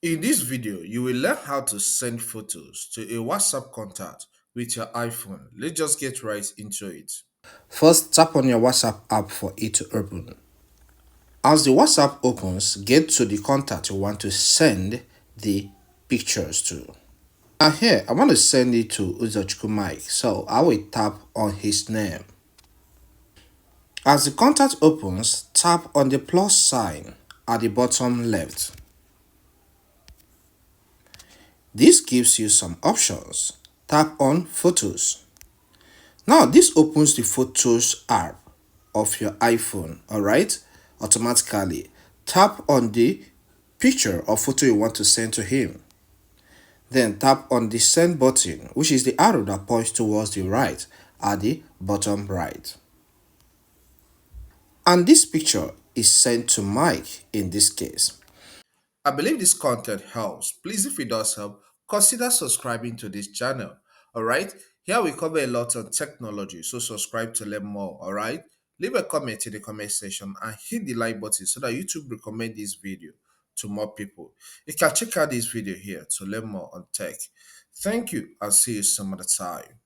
In this video, you will learn how to send photos to a WhatsApp contact with your iPhone. Let's just get right into it. First, tap on your WhatsApp app for it to open. As the WhatsApp opens, get to the contact you want to send the pictures to. And here, I want to send it to Uzochukwu Mike, so I will tap on his name. As the contact opens, tap on the plus sign at the bottom left. This gives you some options. Tap on Photos. Now this opens the Photos app of your iPhone, alright? Automatically. Tap on the picture or photo you want to send to him. Then tap on the send button, which is the arrow that points towards the right at the bottom right. And this picture is sent to Mike in this case. I believe this content helps. Please, if it does help, consider subscribing to this channel. All right. Here we cover a lot on technology, so subscribe to learn more. All right. Leave a comment in the comment section and hit the like button so that YouTube recommend this video to more people. You can check out this video here to learn more on tech. Thank you and see you some other time.